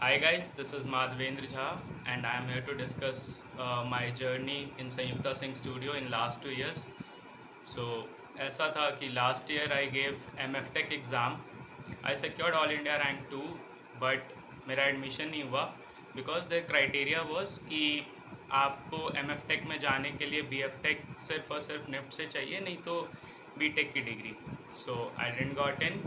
Hi guys, this is Madhavendra Jha and I am here to discuss my journey in Sanyukta Singh Studio in last 2 years. So ऐसा था कि last year I gave MF Tech exam. I secured All India rank 2 but मेरा admission नहीं हुआ because the criteria was कि आपको MF Tech में जाने के लिए BF Tech सिर्फ और सिर्फ NIFT से चाहिए, नहीं तो BTech की degree. So I didn't got in.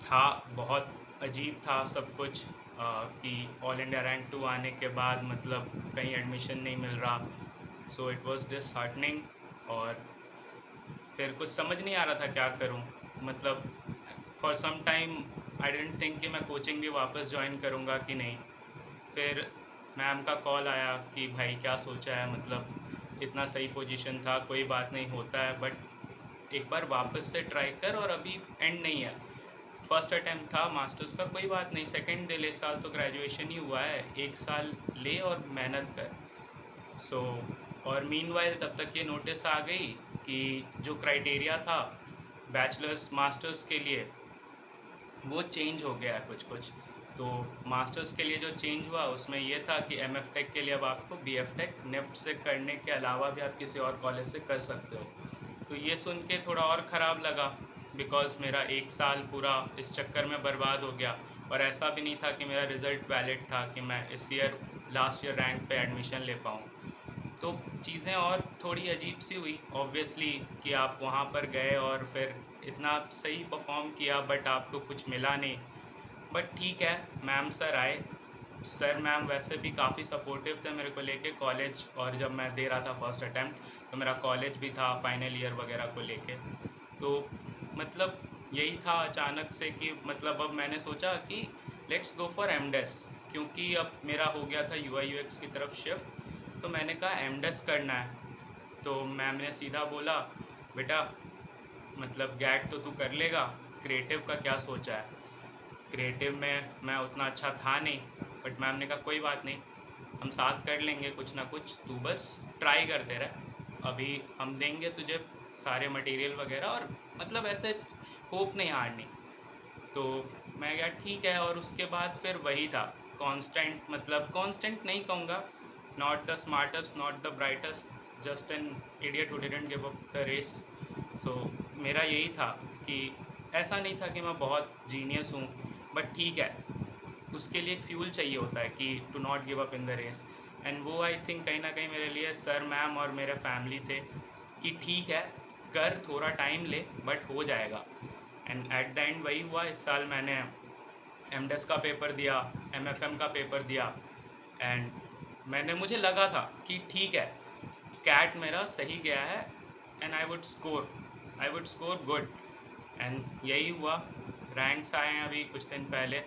था बहुत अजीब था सब कुछ कि ऑल इंडिया रैंक 2 आने के बाद मतलब कहीं एडमिशन नहीं मिल रहा. सो इट वाज डिसहार्टनिंग और फिर कुछ समझ नहीं आ रहा था क्या करूं. मतलब for some time I didn't think कि मैं कोचिंग भी वापस ज्वाइन करूंगा कि नहीं. फिर मैम का कॉल आया कि भाई क्या सोचा है, मतलब इतना सही पोजीशन था, कोई बात नहीं, होता है, बट एक बार वापस से ट्राई कर और अभी एंड नहीं है. फर्स्ट अटैम्प्ट था मास्टर्स का, कोई बात नहीं, सेकंड ले ले, साल तो ग्रेजुएशन ही हुआ है, एक साल ले और मेहनत कर. और मीनवाइल तब तक ये नोटिस आ गई कि जो क्राइटेरिया था बैचलर्स मास्टर्स के लिए वो चेंज हो गया है कुछ कुछ. तो मास्टर्स के लिए जो चेंज हुआ उसमें ये था कि एम एफ टेक के लिए अब आपको बी एफ टेक निफ्ट से करने के अलावा भी आप किसी और कॉलेज से कर सकते हो. तो ये सुन के थोड़ा और ख़राब लगा बिकॉज़ मेरा एक साल पूरा इस चक्कर में बर्बाद हो गया. और ऐसा भी नहीं था कि मेरा रिज़ल्ट वैलिड था कि मैं इस ईयर लास्ट ईयर रैंक पे एडमिशन ले पाऊँ. तो चीज़ें और थोड़ी अजीब सी हुई ऑब्वियसली कि आप वहाँ पर गए और फिर इतना सही परफॉर्म किया बट आपको कुछ मिला नहीं. बट ठीक है, मैम सर आए. सर मैम वैसे भी काफ़ी सपोर्टिव थे मेरे को लेके कॉलेज, और जब मैं दे रहा था फर्स्ट अटैम्प्ट तो मेरा कॉलेज भी था फाइनल ईयर वगैरह को लेके. तो मतलब यही था अचानक से कि मतलब अब मैंने सोचा कि लेट्स गो फॉर एमडेस, क्योंकि अब मेरा हो गया था यूआई यूएक्स की तरफ शिफ्ट. तो मैंने कहा एमडेस करना है. तो मैम ने सीधा बोला, बेटा मतलब गैट तो तू कर लेगा, क्रिएटिव का क्या सोचा है. क्रिएटिव में मैं उतना अच्छा था नहीं, बट मैम ने कहा कोई बात नहीं, हम साथ कर लेंगे कुछ ना कुछ, तू बस ट्राई करते रह, अभी हम देंगे तुझे सारे मटेरियल वगैरह, और मतलब ऐसे होप नहीं हारनी. तो मैं गया ठीक है. और उसके बाद फिर वही था कांस्टेंट, मतलब कांस्टेंट नहीं कहूँगा, not the smartest not the brightest, just an idiot who didn't give up the race. So मेरा यही था कि ऐसा नहीं था कि मैं बहुत जीनियस हूँ, बट ठीक है, उसके लिए एक फ्यूल चाहिए होता है कि to not give up in the race. And वो आई थिंक कहीं ना कहीं मेरे लिए सर मैम और मेरे फैमिली थे कि ठीक है, कर, थोड़ा टाइम ले, बट हो जाएगा. एंड एट द एंड वही हुआ. इस साल मैंने एमडेस का पेपर दिया, एमएफएम का पेपर दिया. एंड मुझे लगा था कि ठीक है, कैट मेरा सही गया है and I would score good. And यही हुआ. रैंक्स आए हैं अभी कुछ दिन पहले.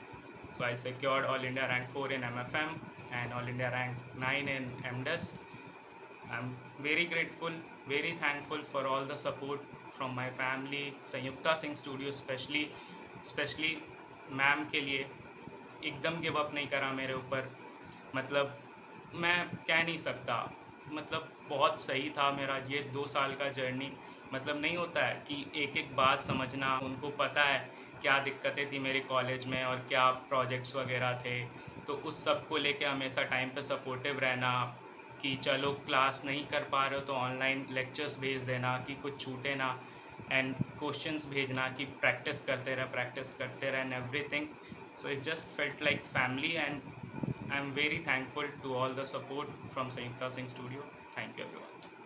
So I secured all India rank 4 in MFM and all India rank 9 in MDes. I'm very grateful, very thankful for all the support from my family, Sanyukta Singh Studio especially ma'am के लिए. एकदम give up नहीं करा मेरे ऊपर. मतलब मैं कह नहीं सकता, मतलब बहुत सही था मेरा ये 2 साल का जर्नी. मतलब नहीं होता है कि एक एक बात समझना, उनको पता है क्या दिक्कतें थी मेरे कॉलेज में और क्या प्रोजेक्ट्स वगैरह थे. तो उस सब को लेके हमेशा टाइम पे सपोर्टिव रहना कि चलो क्लास नहीं कर पा रहे हो तो ऑनलाइन लेक्चर्स भेज देना कि कुछ छूटे ना. एंड क्वेश्चंस भेजना कि प्रैक्टिस करते रहे and everything. So it just felt like family, and I'm very thankful to all the support from Sanyukta Singh Studio. Thank you everyone.